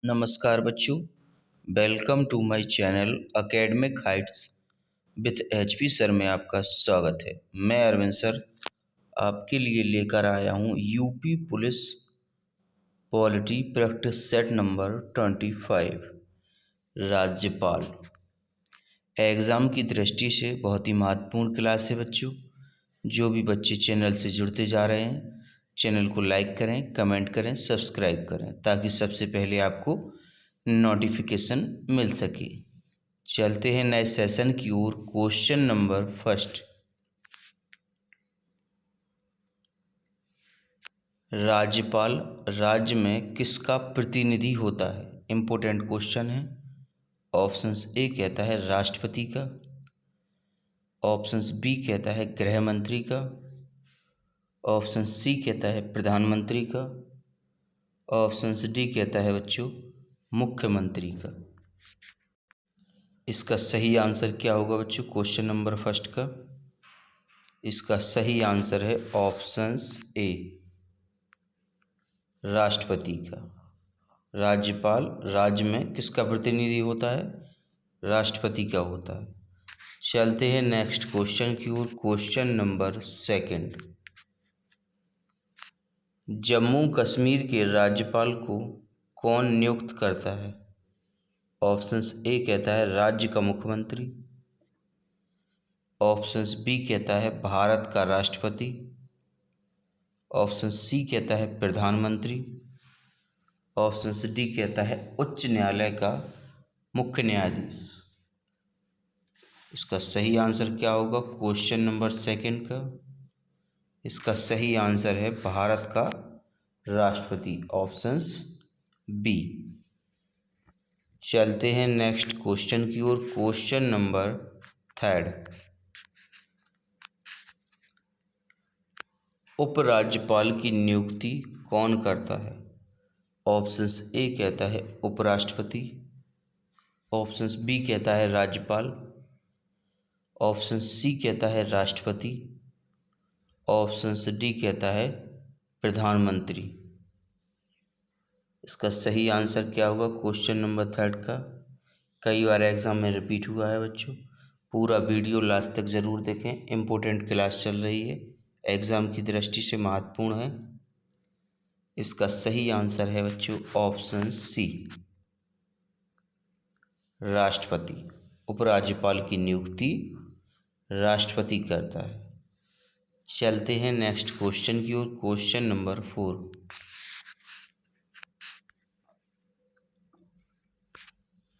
नमस्कार बच्चों, welcome to my channel academic heights with HP sir में आपका स्वागत है। मैं अरविंद सर आपके लिए लेकर आया हूँ UP police polity practice set number 25 राज्यपाल। एग्ज़ाम की दृष्टि से बहुत ही महत्वपूर्ण क्लास है बच्चों। जो भी बच्चे चैनल से जुड़ते जा रहे हैं, चैनल को लाइक करें, कमेंट करें, सब्सक्राइब करें ताकि सबसे पहले आपको नोटिफिकेशन मिल सके। चलते हैं नए सेशन की ओर। क्वेश्चन नंबर फर्स्ट, राज्यपाल राज्य में किसका प्रतिनिधि होता है? इम्पोर्टेंट क्वेश्चन है। ऑप्शंस ए कहता है राष्ट्रपति का, ऑप्शंस बी कहता है गृह मंत्री का, ऑप्शन सी कहता है प्रधानमंत्री का, ऑप्शन डी कहता है बच्चों मुख्यमंत्री का। इसका सही आंसर क्या होगा बच्चों क्वेश्चन नंबर फर्स्ट का? इसका सही आंसर है ऑप्शंस ए, राष्ट्रपति का। राज्यपाल राज्य में किसका प्रतिनिधि होता है? राष्ट्रपति का होता है। चलते हैं नेक्स्ट क्वेश्चन की ओर। Question number second, Jammu Kashmir के राज्यपाल को कौन नियुक्त करता है? ऑप्शंस ए कहता है राज्य का मुख्यमंत्री, ऑप्शंस बी कहता है भारत का राष्ट्रपति, ऑप्शन सी कहता है प्रधानमंत्री, ऑप्शन डी कहता है उच्च न्यायालय का मुख्य न्यायाधीश। इसका सही आंसर क्या होगा क्वेश्चन नंबर सेकंड का? इसका सही आंसर है भारत का राष्ट्रपति, ऑप्शंस बी। चलते हैं नेक्स्ट क्वेश्चन की ओर। क्वेश्चन नंबर थर्ड, उपराज्यपाल की नियुक्ति कौन करता है? ऑप्शंस ए कहता है उपराष्ट्रपति, ऑप्शंस बी कहता है राज्यपाल, ऑप्शन सी कहता है राष्ट्रपति, ऑप्शंस डी कहता है प्रधानमंत्री। इसका सही आंसर क्या होगा क्वेश्चन नंबर थर्ड का? कई बार एग्जाम में रिपीट हुआ है बच्चों। पूरा वीडियो लास्ट तक ज़रूर देखें, इम्पोर्टेंट क्लास चल रही है, एग्ज़ाम की दृष्टि से महत्वपूर्ण है। इसका सही आंसर है बच्चों ऑप्शन सी, राष्ट्रपति। उपराज्यपाल की नियुक्ति राष्ट्रपति करता है। चलते हैं नेक्स्ट क्वेश्चन की ओर। क्वेश्चन नंबर 4,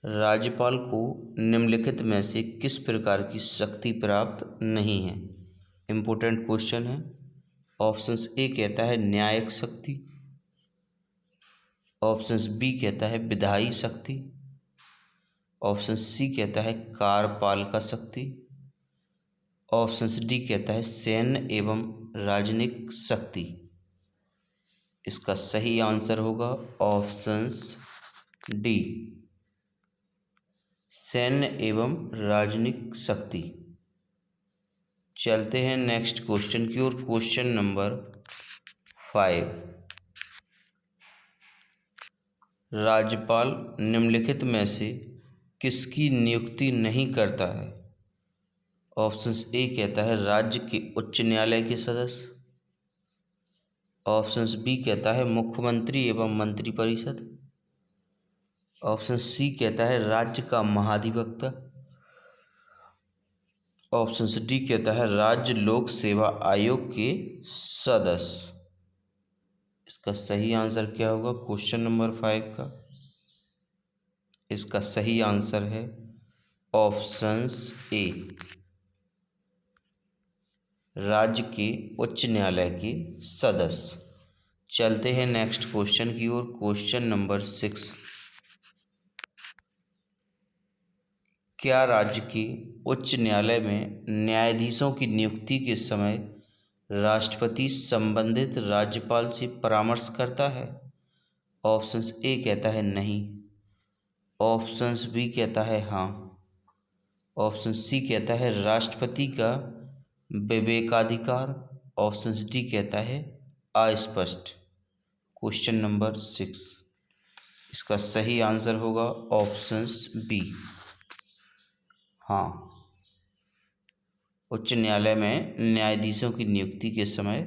राज्यपाल को निम्नलिखित में से किस प्रकार की शक्ति प्राप्त नहीं है? इम्पोर्टेंट क्वेश्चन है। ऑप्शंस ए कहता है न्यायिक शक्ति, ऑप्शंस बी कहता है विधायी शक्ति, ऑप्शन सी कहता है कार्यपालिका शक्ति, ऑप्शंस डी कहता है सैन्य एवं राजनीतिक शक्ति। इसका सही आंसर होगा ऑप्शंस डी, सैन्य एवं राजनीतिक शक्ति। चलते हैं नेक्स्ट क्वेश्चन की ओर। क्वेश्चन नंबर 5, राज्यपाल निम्नलिखित में से किसकी नियुक्ति नहीं करता है? ऑप्शंस ए कहता है राज्य के उच्च न्यायालय के सदस्य, ऑप्शंस बी कहता है मुख्यमंत्री एवं मंत्रिपरिषद, ऑप्शन सी कहता है राज्य का महाधिवक्ता, ऑप्शन डी कहता है राज्य लोक सेवा आयोग के सदस्य। इसका सही आंसर क्या होगा क्वेश्चन नंबर 5 का? इसका सही आंसर है ऑप्शंस ए, राज्य के उच्च न्यायालय के सदस्य। चलते हैं नेक्स्ट क्वेश्चन की ओर। क्वेश्चन नंबर 6, क्या राज्य के उच्च न्यायालय में न्यायाधीशों की नियुक्ति के समय राष्ट्रपति संबंधित राज्यपाल से परामर्श करता है? ऑप्शंस ए कहता है नहीं, ऑप्शंस बी कहता है हाँ, ऑप्शन सी कहता है राष्ट्रपति का विवेकाधिकार, ऑप्शन डी कहता है अस्पष्ट। क्वेश्चन नंबर 6, इसका सही आंसर होगा ऑप्शंस बी। हाँ, उच्च न्यायालय में न्यायाधीशों की नियुक्ति के समय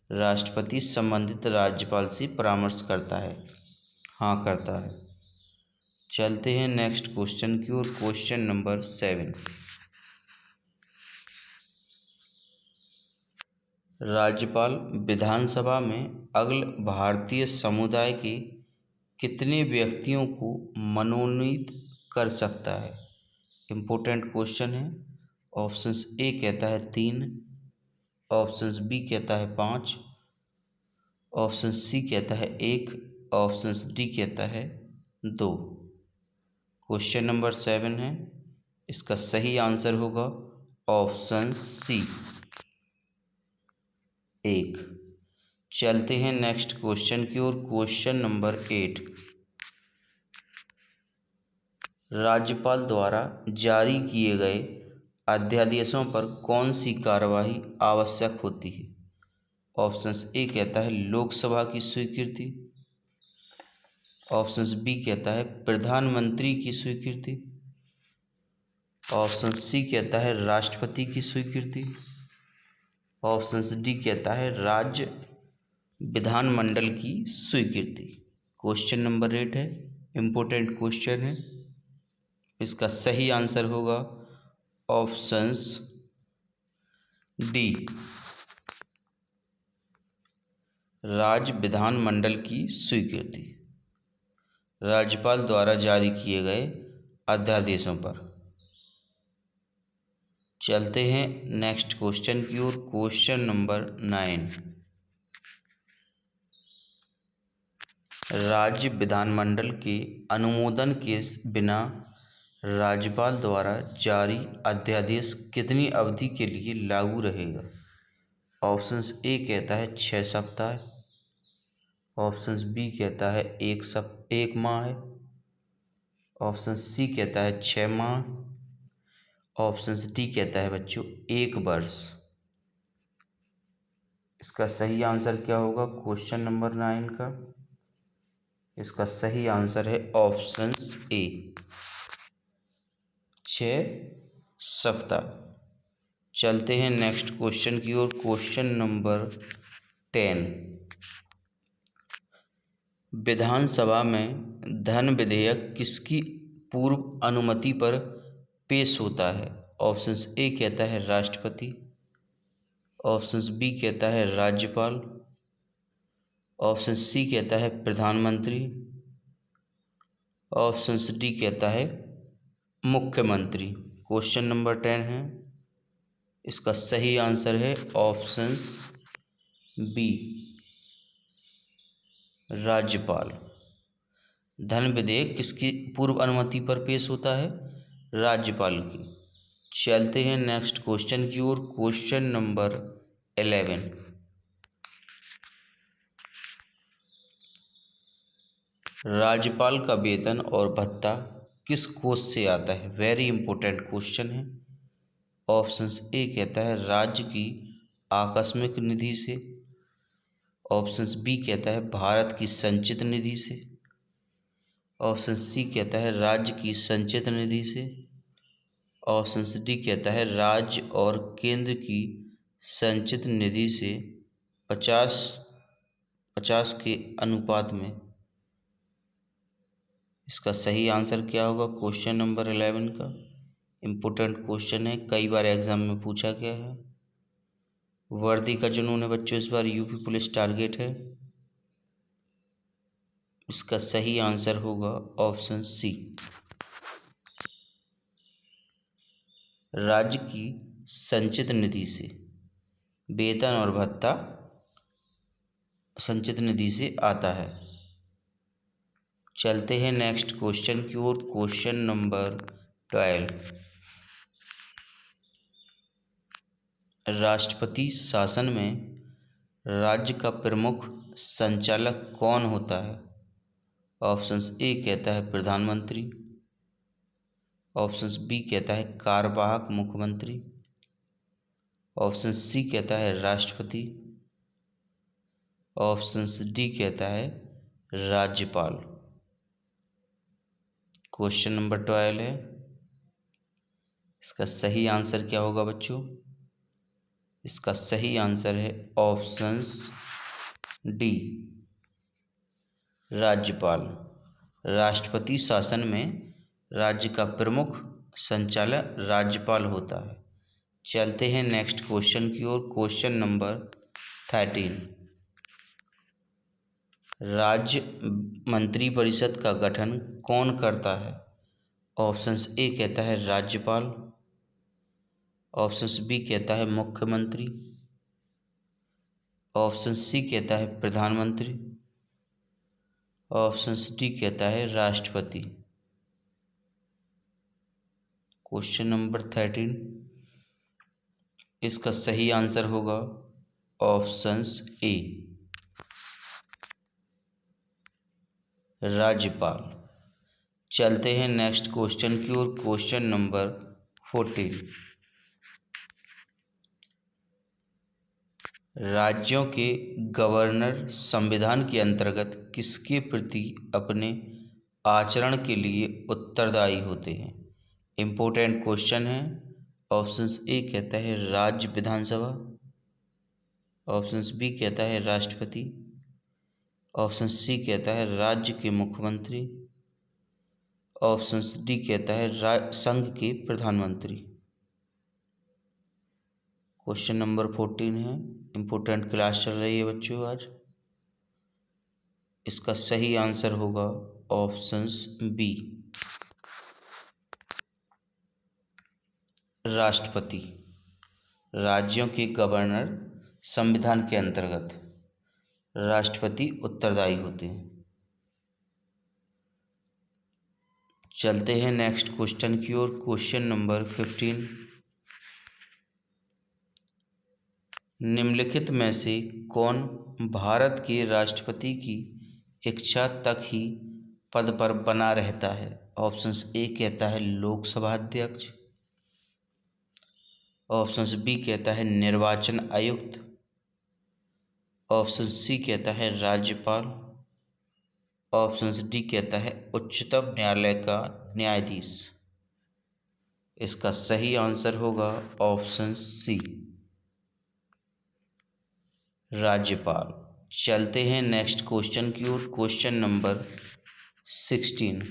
राष्ट्रपति संबंधित राज्यपाल से परामर्श करता है। हाँ, करता है। चलते हैं नेक्स्ट क्वेश्चन की ओर। Question number 7। राज्यपाल विधानसभा में अखिल भारतीय समुदाय के कितने व्यक्तियों को मनोनीत कर सकता है? इम्पोर्टेंट क्वेश्चन है। ऑप्शंस ए कहता है 3, ऑप्शंस बी कहता है 5, ऑप्शन सी कहता है 1, ऑप्शंस डी कहता है 2। क्वेश्चन नंबर 7 है, इसका सही आंसर होगा ऑप्शन सी, 1। चलते हैं नेक्स्ट क्वेश्चन की ओर। Question number 8। राज्यपाल द्वारा जारी किए गए अध्यादेशों पर कौन सी कार्यवाही आवश्यक होती है? ऑप्शंस ए कहता है लोकसभा की स्वीकृति, ऑप्शंस बी कहता है प्रधानमंत्री की स्वीकृति, ऑप्शन सी कहता है राष्ट्रपति की स्वीकृति, ऑप्शंस डी कहता है राज्य विधानमंडल की स्वीकृति। क्वेश्चन नंबर 8 है, इम्पोर्टेंट क्वेश्चन है। इसका सही आंसर होगा ऑप्शंस डी, राज्य विधानमंडल की स्वीकृति, राज्यपाल द्वारा जारी किए गए अध्यादेशों पर। चलते हैं नेक्स्ट क्वेश्चन की ओर। Question number 9। राज्य विधानमंडल के अनुमोदन के बिना राज्यपाल द्वारा जारी अध्यादेश कितनी अवधि के लिए लागू रहेगा? ऑप्शंस ए कहता है 6 सप्ताह, ऑप्शंस बी कहता है 1 माह है, ऑप्शन सी कहता है 6 माह, ऑप्शंस डी कहता है बच्चों 1 वर्ष। इसका सही आंसर क्या होगा क्वेश्चन नंबर 9 का? इसका सही आंसर है ऑप्शंस ए, 6 सप्ताह। चलते हैं नेक्स्ट क्वेश्चन की ओर। Question number 10। विधानसभा में धन विधेयक किसकी पूर्व अनुमति पर पेश होता है? ऑप्शंस ए कहता है राष्ट्रपति, ऑप्शंस बी कहता है राज्यपाल, ऑप्शन सी कहता है प्रधानमंत्री, ऑप्शंस डी कहता है मुख्यमंत्री। क्वेश्चन नंबर 10 है, इसका सही आंसर है ऑप्शंस बी, राज्यपाल। धन विधेयक किसकी पूर्व अनुमति पर पेश होता है? राज्यपाल की। चलते हैं नेक्स्ट क्वेश्चन की ओर। Question number 11। राज्यपाल का वेतन और भत्ता किस कोष से आता है? वेरी इंपॉर्टेंट क्वेश्चन है। ऑप्शंस ए कहता है राज्य की आकस्मिक निधि से, ऑप्शंस बी कहता है भारत की संचित निधि से, ऑप्शन सी कहता है राज्य की संचित निधि से, ऑप्शन डी कहता है राज्य और केंद्र की संचित निधि से 50-50 के अनुपात में। इसका सही आंसर क्या होगा क्वेश्चन नंबर 11 का? इम्पोर्टेंट क्वेश्चन है, कई बार एग्जाम में पूछा गया है। वर्दी का जुनून है बच्चों, इस बार यूपी पुलिस टारगेट है। इसका सही आंसर होगा ऑप्शन सी, राज्य की संचित निधि से वेतन और भत्ता संचित निधि से आता है। चलते हैं नेक्स्ट क्वेश्चन की ओर। Question number 12। राष्ट्रपति शासन में राज्य का प्रमुख संचालक कौन होता है? ऑप्शंस ए कहता है प्रधानमंत्री, ऑप्शंस बी कहता है कार्यवाहक मुख्यमंत्री, ऑप्शन सी कहता है राष्ट्रपति, ऑप्शंस डी कहता है राज्यपाल। क्वेश्चन नंबर 12 है। इसका सही आंसर क्या होगा बच्चों? इसका सही आंसर है ऑप्शंस डी, राज्यपाल। राष्ट्रपति शासन में राज्य का प्रमुख संचालक राज्यपाल होता है। चलते हैं नेक्स्ट क्वेश्चन की ओर। Question number 13। राज्य मंत्रिपरिषद का गठन कौन करता है? ऑप्शंस ए कहता है राज्यपाल, ऑप्शंस बी कहता है मुख्यमंत्री, ऑप्शन सी कहता है प्रधानमंत्री, ऑप्शंस डी कहता है राष्ट्रपति। क्वेश्चन नंबर 13, इसका सही आंसर होगा ऑप्शंस ए, राज्यपाल। चलते हैं नेक्स्ट क्वेश्चन की ओर। Question number 14। राज्यों के गवर्नर संविधान के अंतर्गत किसके प्रति अपने आचरण के लिए उत्तरदायी होते हैं? इम्पोर्टेंट क्वेश्चन है। ऑप्शंस ए कहता है राज्य विधानसभा, ऑप्शंस बी कहता है राष्ट्रपति, ऑप्शन सी कहता है राज्य के मुख्यमंत्री, ऑप्शंस डी कहता है संघ के प्रधानमंत्री। क्वेश्चन नंबर 14 है। इम्पोर्टेंट क्लास चल रही है बच्चों आज। इसका सही आंसर होगा ऑप्शंस बी, राष्ट्रपति। राज्यों के गवर्नर संविधान के अंतर्गत राष्ट्रपति उत्तरदायी होते हैं। चलते हैं नेक्स्ट क्वेश्चन की ओर। Question number 15। निम्नलिखित में से कौन भारत के राष्ट्रपति की इच्छा तक ही पद पर बना रहता है? ऑप्शंस ए कहता है लोकसभा अध्यक्ष, ऑप्शंस बी कहता है निर्वाचन आयुक्त, ऑप्शन सी कहता है राज्यपाल, ऑप्शंस डी कहता है उच्चतम न्यायालय का न्यायाधीश। इसका सही आंसर होगा ऑप्शन सी, राज्यपाल। चलते हैं नेक्स्ट क्वेश्चन की ओर। Question number 16।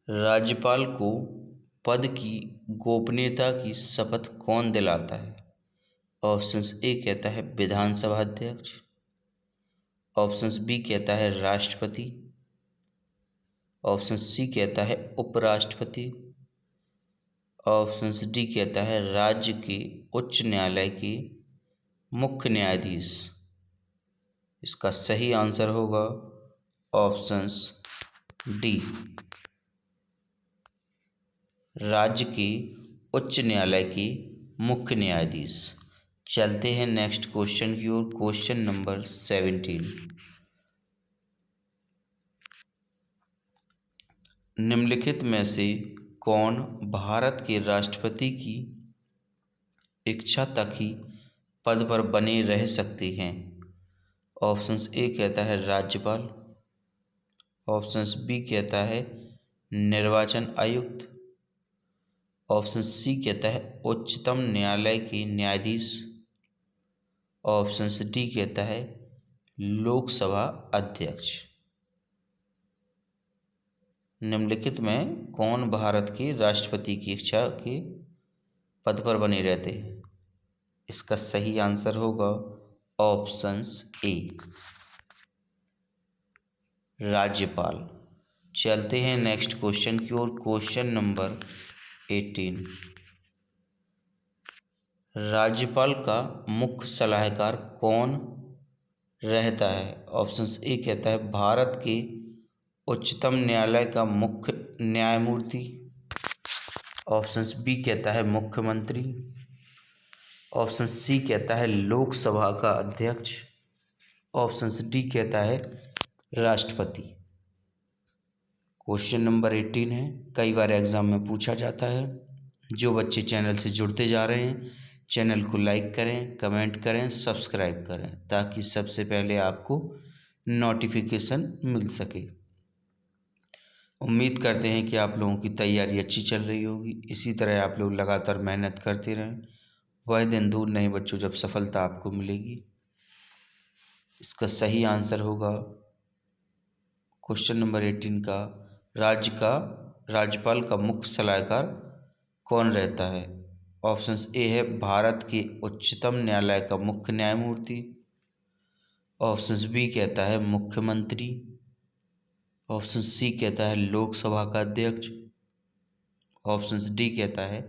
राज्यपाल को पद की गोपनीयता की शपथ कौन दिलाता है? ऑप्शंस ए कहता है विधानसभा अध्यक्ष, ऑप्शंस बी कहता है राष्ट्रपति, ऑप्शन सी कहता है उपराष्ट्रपति, ऑप्शंस डी कहता है राज्य के उच्च न्यायालय के मुख्य न्यायाधीश। इसका सही आंसर होगा ऑप्शंस डी, राज्य के उच्च न्यायालय के मुख्य न्यायाधीश। चलते हैं नेक्स्ट क्वेश्चन की ओर। Question number 17। निम्नलिखित में से कौन भारत के राष्ट्रपति की इच्छा तक ही पद पर बने रह सकते हैं? ऑप्शंस ए कहता है राज्यपाल, ऑप्शंस बी कहता है निर्वाचन आयुक्त, ऑप्शन सी कहता है उच्चतम न्यायालय के न्यायाधीश, ऑप्शंस डी कहता है लोकसभा अध्यक्ष। निम्नलिखित में कौन भारत के राष्ट्रपति की इच्छा के पद पर बने रहते हैं? इसका सही आंसर होगा ऑप्शंस ए, राज्यपाल। चलते हैं नेक्स्ट क्वेश्चन की ओर। Question number 18। राज्यपाल का मुख्य सलाहकार कौन रहता है? ऑप्शंस ए कहता है भारत के उच्चतम न्यायालय का मुख्य न्यायमूर्ति, ऑप्शंस बी कहता है मुख्यमंत्री, ऑप्शन सी कहता है लोकसभा का अध्यक्ष, ऑप्शंस डी कहता है राष्ट्रपति। क्वेश्चन नंबर 18 है। कई बार एग्जाम में पूछा जाता है। जो बच्चे चैनल से जुड़ते जा रहे हैं, चैनल को लाइक करें, कमेंट करें, सब्सक्राइब करें, ताकि सबसे पहले आपको नोटिफिकेशन मिल सके। उम्मीद करते हैं कि आप लोगों की तैयारी अच्छी चल रही होगी। इसी तरह आप लोग लगातार मेहनत करते रहें। वह दिन दूर नहीं बच्चों जब सफलता आपको मिलेगी। इसका सही आंसर होगा क्वेश्चन नंबर 18 का राज्यपाल का मुख्य सलाहकार कौन रहता है। ऑप्शंस ए है भारत के उच्चतम न्यायालय का मुख्य न्यायमूर्ति। ऑप्शंस बी कहता है मुख्यमंत्री। ऑप्शन सी कहता है लोकसभा का अध्यक्ष। ऑप्शंस डी कहता है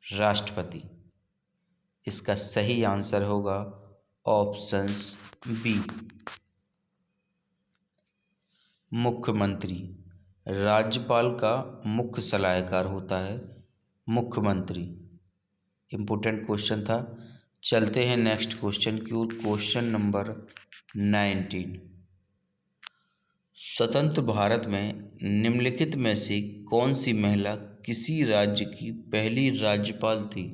राष्ट्रपति। इसका सही आंसर होगा ऑप्शंस बी मुख्यमंत्री। राज्यपाल का मुख्य सलाहकार होता है मुख्यमंत्री। इम्पोर्टेंट क्वेश्चन था। चलते हैं नेक्स्ट क्वेश्चन की ओर। Question number 19। स्वतंत्र भारत में निम्नलिखित में से कौन सी महिला किसी राज्य की पहली राज्यपाल थी।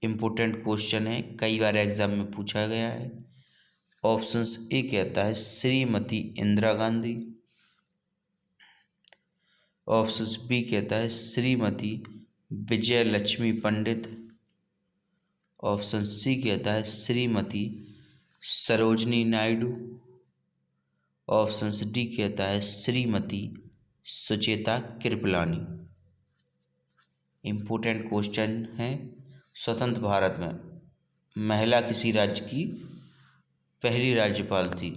इम्पोर्टेंट क्वेश्चन है, कई बार एग्जाम में पूछा गया है। ऑप्शंस ए कहता है श्रीमती इंदिरा गांधी। ऑप्शंस बी कहता है श्रीमती विजय लक्ष्मी पंडित। ऑप्शन सी कहता है श्रीमती सरोजनी नायडू। ऑप्शन डी कहता है श्रीमती सुचेता कृपलानी। इम्पोर्टेंट क्वेश्चन है। स्वतंत्र भारत में महिला किसी राज्य की पहली राज्यपाल थी।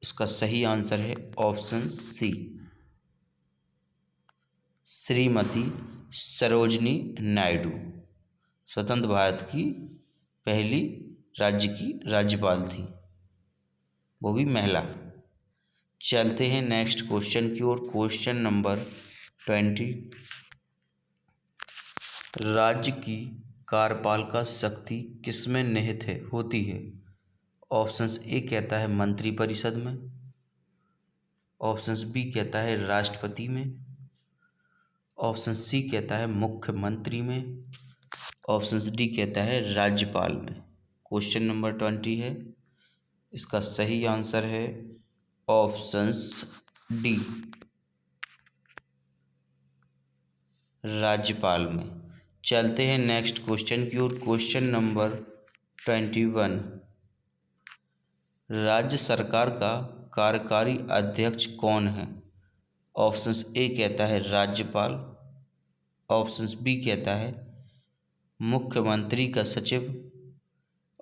इसका सही आंसर है ऑप्शन सी श्रीमती सरोजनी नायडू स्वतंत्र भारत की पहली राज्य की राज्यपाल थी, वो भी महिला। चलते हैं नेक्स्ट क्वेश्चन की ओर। Question number 20। राज्य की कार्यपालिका शक्ति किसमें निहित है होती है। ऑप्शंस ए कहता है मंत्रिपरिषद में। ऑप्शंस बी कहता है राष्ट्रपति में। ऑप्शन सी कहता है मुख्यमंत्री में। ऑप्शन डी कहता है राज्यपाल में। क्वेश्चन नंबर 20 है। इसका सही आंसर है ऑप्शंस डी राज्यपाल में। चलते हैं नेक्स्ट क्वेश्चन की ओर। Question number 21। राज्य सरकार का कार्यकारी अध्यक्ष कौन है। ऑप्शंस ए कहता है राज्यपाल। ऑप्शंस बी कहता है मुख्यमंत्री का सचिव।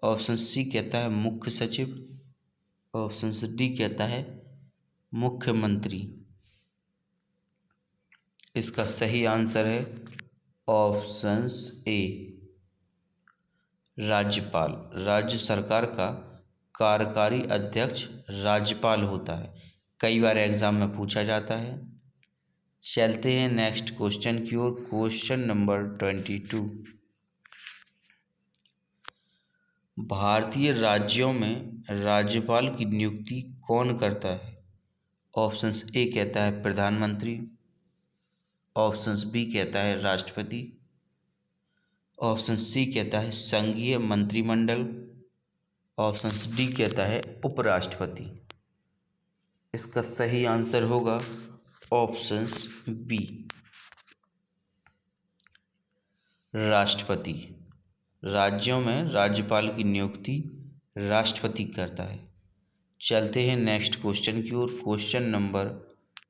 ऑप्शन सी कहता है मुख्य सचिव। ऑप्शन डी कहता है मुख्यमंत्री। इसका सही आंसर है ऑप्शंस ए राज्यपाल। राज्य सरकार का कार्यकारी अध्यक्ष राज्यपाल होता है, कई बार एग्जाम में पूछा जाता है। चलते हैं नेक्स्ट क्वेश्चन की ओर। Question number 22। भारतीय राज्यों में राज्यपाल की नियुक्ति कौन करता है। ऑप्शंस ए कहता है प्रधानमंत्री। ऑप्शंस बी कहता है राष्ट्रपति। ऑप्शन सी कहता है संघीय मंत्रिमंडल। ऑप्शन डी कहता है उपराष्ट्रपति। इसका सही आंसर होगा ऑप्शंस बी राष्ट्रपति। राज्यों में राज्यपाल की नियुक्ति राष्ट्रपति करता है। चलते हैं नेक्स्ट क्वेश्चन की ओर। Question number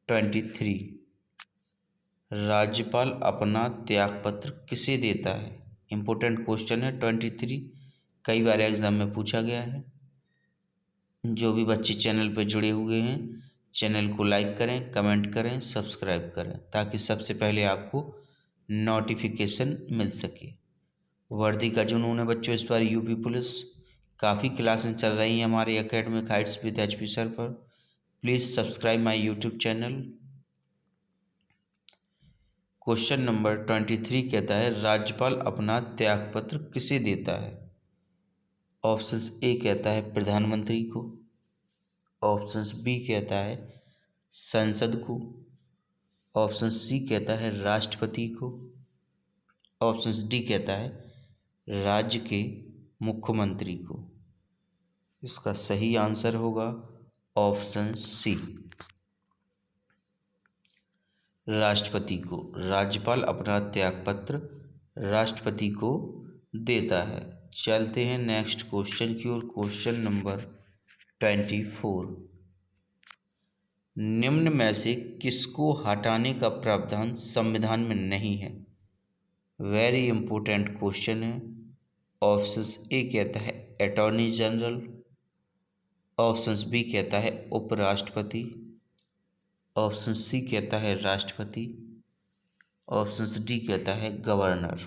23। राज्यपाल अपना त्यागपत्र किसे देता है। इम्पोर्टेंट क्वेश्चन है 23, कई बार एग्जाम में पूछा गया है। जो भी बच्चे चैनल पर जुड़े हुए हैं, चैनल को लाइक करें, कमेंट करें, सब्सक्राइब करें, ताकि सबसे पहले आपको नोटिफिकेशन मिल सके। वर्दी का जुनून है बच्चों इस बार यूपी पुलिस। काफ़ी क्लासें चल रही हैं हमारे academic heights with HP sir पर। Please subscribe my YouTube channel. Question number 23 कहता है राज्यपाल अपना त्यागपत्र किसे देता है। ऑप्शंस ए कहता है प्रधानमंत्री को। ऑप्शंस बी कहता है संसद को। ऑप्शन सी कहता है राष्ट्रपति को। ऑप्शन डी कहता है राज्य के मुख्यमंत्री को। इसका सही आंसर होगा ऑप्शन सी राष्ट्रपति को। राज्यपाल अपना त्यागपत्र राष्ट्रपति को देता है। चलते हैं नेक्स्ट क्वेश्चन की ओर। Question number 24। निम्न में से किसको हटाने का प्रावधान संविधान में नहीं है? वेरी इंपॉर्टेंट क्वेश्चन है। ऑप्शंस ए कहता है अटॉर्नी जनरल, ऑप्शंस बी कहता है उपराष्ट्रपति, ऑप्शन सी कहता है राष्ट्रपति, ऑप्शन डी कहता है गवर्नर।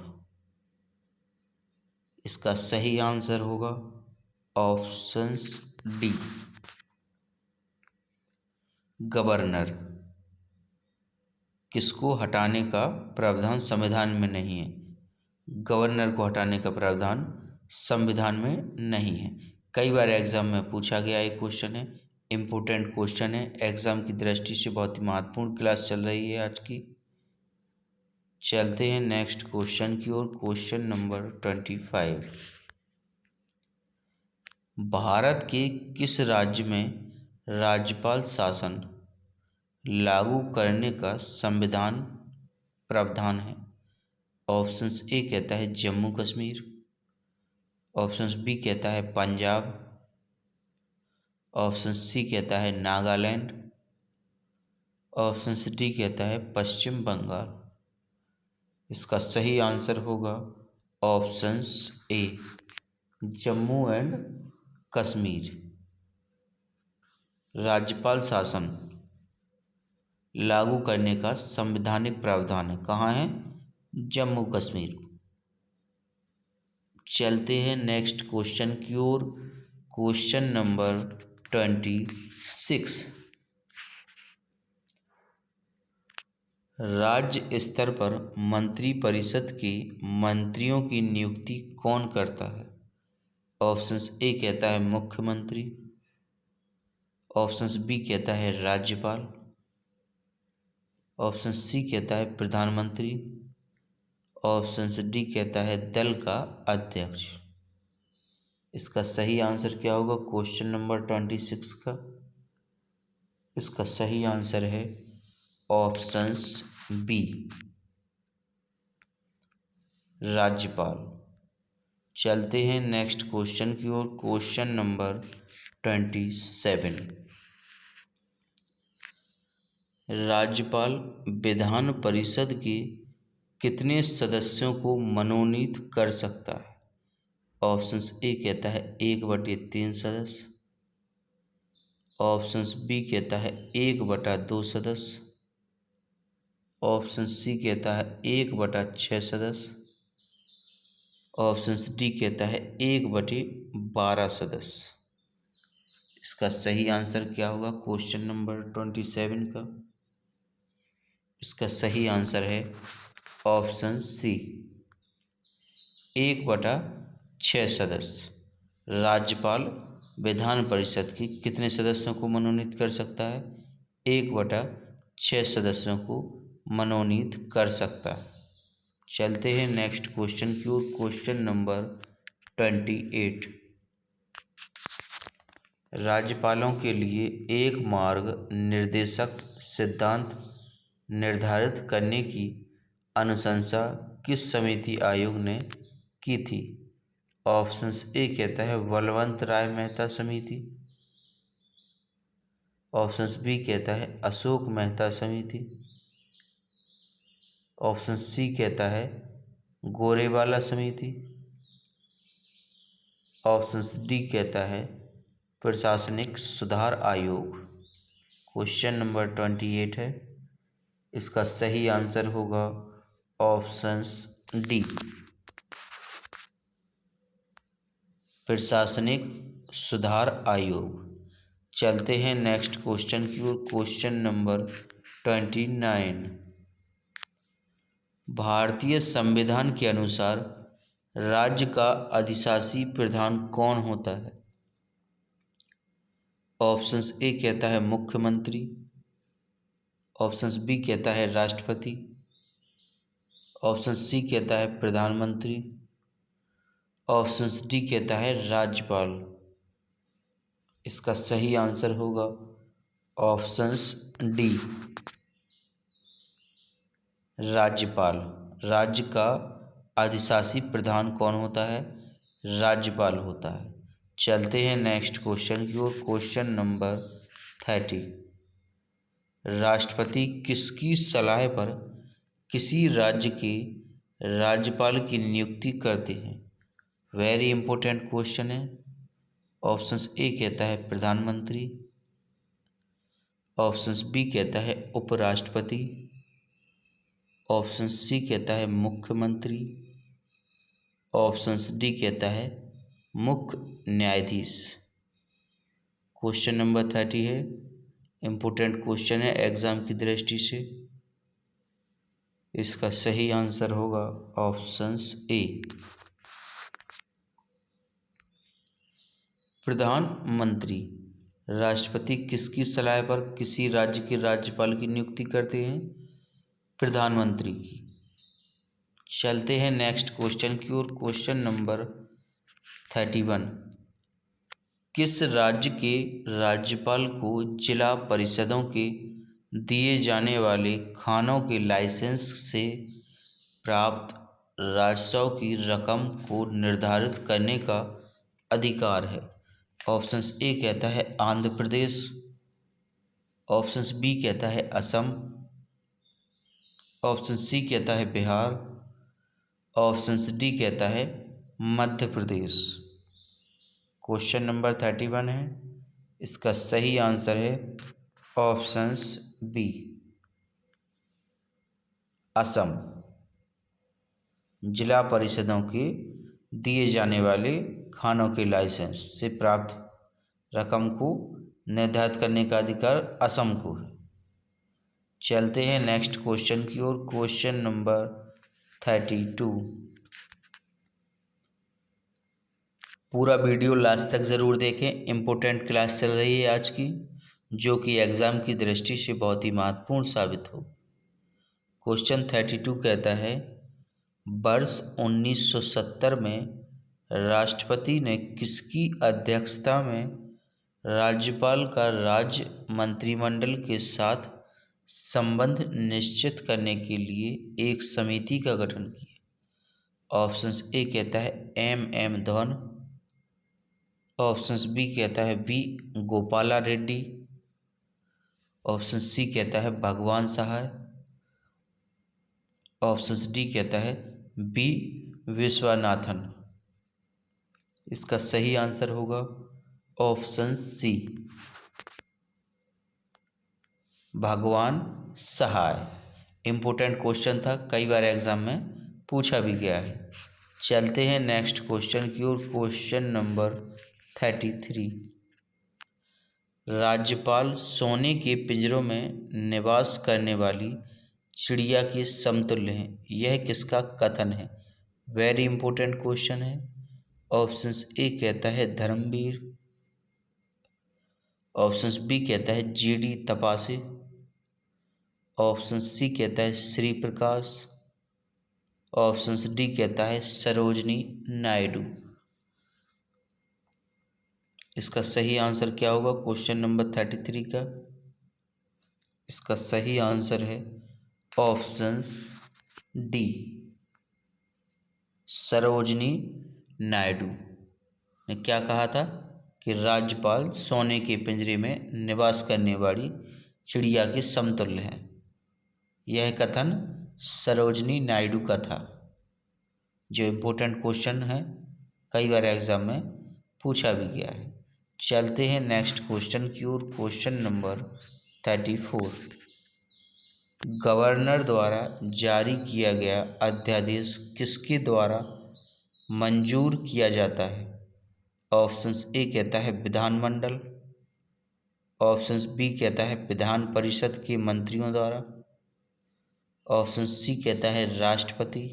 इसका सही आंसर होगा ऑप्शन डी, गवर्नर। किसको हटाने का प्रावधान संविधान में नहीं है? गवर्नर को हटाने का प्रावधान संविधान में नहीं है। कई बार एग्जाम में पूछा गया एक क्वेश्चन है, इम्पोर्टेंट क्वेश्चन है, एग्जाम की दृष्टि से बहुत ही महत्वपूर्ण क्लास चल रही है आज की। चलते हैं नेक्स्ट क्वेश्चन की ओर। Question number 25। भारत के किस राज्य में राज्यपाल शासन लागू करने का संविधान प्रावधान है? ऑप्शंस ए कहता है जम्मू कश्मीर, ऑप्शंस बी कहता है पंजाब, ऑप्शन सी कहता है नागालैंड, ऑप्शन डी कहता है पश्चिम बंगाल। इसका सही आंसर होगा options A, Jammu and Kashmir. राज्यपाल शासन लागू करने का संवैधानिक प्रावधान है, कहाँ है? जम्मू कश्मीर। चलते हैं नेक्स्ट क्वेश्चन की ओर। Question number 26। राज्य स्तर पर मंत्रिपरिषद के मंत्रियों की नियुक्ति कौन करता है? ऑप्शंस ए कहता है मुख्यमंत्री, ऑप्शंस बी कहता है राज्यपाल, ऑप्शन सी कहता है प्रधानमंत्री, ऑप्शन डी कहता है दल का अध्यक्ष। इसका सही आंसर क्या होगा क्वेश्चन नंबर 26 का? इसका सही आंसर है ऑप्शंस बी, राज्यपाल। चलते हैं नेक्स्ट क्वेश्चन की ओर। Question number 27। राज्यपाल विधान परिषद के कितने सदस्यों को मनोनीत कर सकता है? ऑप्शंस ए कहता है 1/3 सदस्य, ऑप्शंस बी कहता है 1/2 सदस्य, ऑप्शन सी कहता है 1/6 सदस्य, ऑप्शन डी कहता है 1/12 सदस्य। इसका सही आंसर क्या होगा क्वेश्चन नंबर 27 का? इसका सही आंसर है ऑप्शन सी, 1/6 सदस्य। राज्यपाल विधान परिषद की कितने सदस्यों को मनोनीत कर सकता है? 1/6 सदस्यों को मनोनीत कर सकता है। चलते हैं नेक्स्ट क्वेश्चन की ओर। Question number 28। राज्यपालों के लिए एक मार्ग निर्देशक सिद्धांत निर्धारित करने की अनुशंसा किस समिति आयोग ने की थी? ऑप्शंस ए कहता है बलवंत राय मेहता समिति, ऑप्शंस बी कहता है अशोक मेहता समिति, ऑप्शन सी कहता है गोरेवाला समिति, ऑप्शन डी कहता है प्रशासनिक सुधार आयोग। क्वेश्चन नंबर 28 है। इसका सही आंसर होगा ऑप्शंस डी, प्रशासनिक सुधार आयोग। चलते हैं नेक्स्ट क्वेश्चन की ओर। Question number 29। भारतीय संविधान के अनुसार राज्य का अधिशासी प्रधान कौन होता है? ऑप्शंस ए कहता है मुख्यमंत्री, ऑप्शंस बी कहता है राष्ट्रपति, ऑप्शन सी कहता है प्रधानमंत्री, ऑप्शन डी कहता है राज्यपाल। इसका सही आंसर होगा ऑप्शंस डी, राज्यपाल। राज्य का अधिशासी प्रधान कौन होता है? राज्यपाल होता है। चलते हैं नेक्स्ट क्वेश्चन की ओर। Question number 30। राष्ट्रपति किसकी सलाह पर किसी राज्य के राज्यपाल की नियुक्ति करते हैं? वेरी इंपॉर्टेंट क्वेश्चन है। ऑप्शंस ए कहता है प्रधानमंत्री, ऑप्शंस बी कहता है उपराष्ट्रपति, ऑप्शन सी कहता है मुख्यमंत्री, ऑप्शंस डी कहता है मुख्य न्यायाधीश। क्वेश्चन नंबर 30 है, इम्पोर्टेंट क्वेश्चन है एग्जाम की दृष्टि से। इसका सही आंसर होगा ऑप्शंस ए। प्रधानमंत्री। राष्ट्रपति किसकी सलाह पर किसी राज्य के राज्यपाल की नियुक्ति करते हैं? प्रधानमंत्री की। चलते हैं नेक्स्ट क्वेश्चन की ओर। Question number 31। किस राज्य के राज्यपाल को जिला परिषदों के दिए जाने वाले खानों के लाइसेंस से प्राप्त राजस्व की रकम को निर्धारित करने का अधिकार है? ऑप्शंस ए कहता है आंध्र प्रदेश, ऑप्शंस बी कहता है असम, ऑप्शन सी कहता है बिहार, ऑप्शंस डी कहता है मध्य प्रदेश। क्वेश्चन नंबर 31 है, इसका सही आंसर है ऑप्शंस बी असम। जिला परिषदों के दिए जाने वाले खानों के लाइसेंस से प्राप्त रकम को निर्धारित करने का अधिकार असम को है। चलते हैं नेक्स्ट क्वेश्चन की ओर। Question number 32। पूरा वीडियो लास्ट तक ज़रूर देखें, इम्पोर्टेंट क्लास चल रही है आज की, जो कि एग्ज़ाम की दृष्टि से बहुत ही महत्वपूर्ण साबित हो। क्वेश्चन 32 कहता है, वर्ष 1970 में राष्ट्रपति ने किसकी अध्यक्षता में राज्यपाल का राज्य मंत्रिमंडल के साथ संबंध निश्चित करने के लिए एक समिति का गठन किया? ऑप्शंस ए कहता है एम धवन, ऑप्शंस बी कहता है B Gopala Reddy, option C कहता है भगवान सहाय, ऑप्शंस डी कहता है बी विश्वनाथन। इसका सही आंसर होगा ऑप्शन सी भगवान सहाय। इम्पोर्टेंट क्वेश्चन था, कई बार एग्जाम में पूछा भी गया है। चलते हैं नेक्स्ट क्वेश्चन की ओर। Question number 33। राज्यपाल सोने के पिंजरों में निवास करने वाली चिड़िया के समतुल्य है, यह किसका कथन है? वेरी इंपॉर्टेंट क्वेश्चन है। ऑप्शंस ए कहता है धर्मवीर, ऑप्शंस बी कहता है जीडी तपासे, ऑप्शन सी कहता है श्री प्रकाश, ऑप्शंस डी कहता है सरोजनी नायडू। इसका सही आंसर क्या होगा क्वेश्चन नंबर 33 का? इसका सही आंसर है ऑप्शंस डी सरोजनी नायडू ने क्या कहा था कि राज्यपाल सोने के पिंजरे में निवास करने वाली चिड़िया के समतुल्य है। यह कथन सरोजनी नायडू का था, जो इम्पोर्टेंट क्वेश्चन है, कई बार एग्जाम में पूछा भी गया है। चलते हैं नेक्स्ट क्वेश्चन की ओर। Question number 34। गवर्नर द्वारा जारी किया गया अध्यादेश किसके द्वारा मंजूर किया जाता है? ऑप्शंस ए कहता है विधानमंडल, ऑप्शंस बी कहता है विधान परिषद के मंत्रियों द्वारा, ऑप्शन सी कहता है राष्ट्रपति,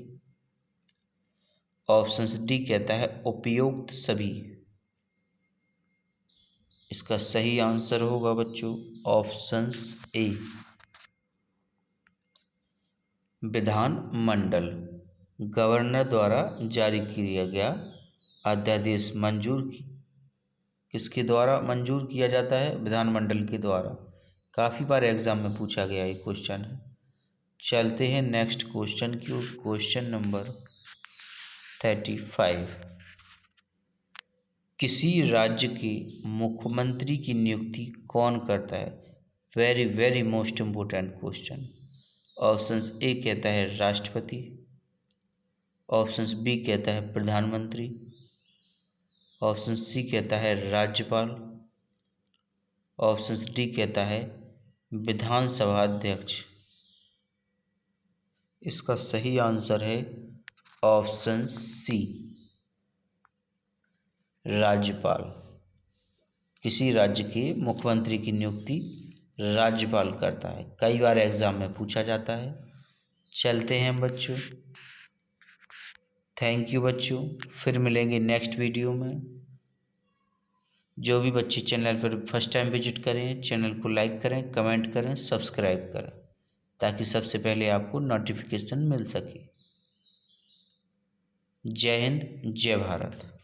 ऑप्शंस डी कहता है उपयुक्त सभी। इसका सही आंसर होगा बच्चों ऑप्शंस ए विधानमंडल। गवर्नर द्वारा जारी किया गया अध्यादेश किसके द्वारा मंजूर किया जाता है? विधानमंडल के द्वारा। काफ़ी बार एग्जाम में पूछा गया ये क्वेश्चन है। चलते हैं नेक्स्ट क्वेश्चन की ओर। Question number 35। किसी राज्य के मुख्यमंत्री की नियुक्ति कौन करता है? Very very most important question. Options A कहता है राष्ट्रपति, ऑप्शंस बी कहता है प्रधानमंत्री, ऑप्शन सी कहता है राज्यपाल, ऑप्शन डी कहता है विधानसभा अध्यक्ष। इसका सही आंसर है ऑप्शन सी, राज्यपाल। किसी राज्य के मुख्यमंत्री की नियुक्ति राज्यपाल करता है। कई बार एग्जाम में पूछा जाता है। चलते हैं बच्चों। थैंक यू बच्चों, फिर मिलेंगे नेक्स्ट वीडियो में। जो भी बच्चे चैनल पर फर्स्ट टाइम विजिट करें, चैनल को लाइक करें, कमेंट करें, सब्सक्राइब करें, ताकि सबसे पहले आपको नोटिफिकेशन मिल सके। जय हिंद, जय भारत।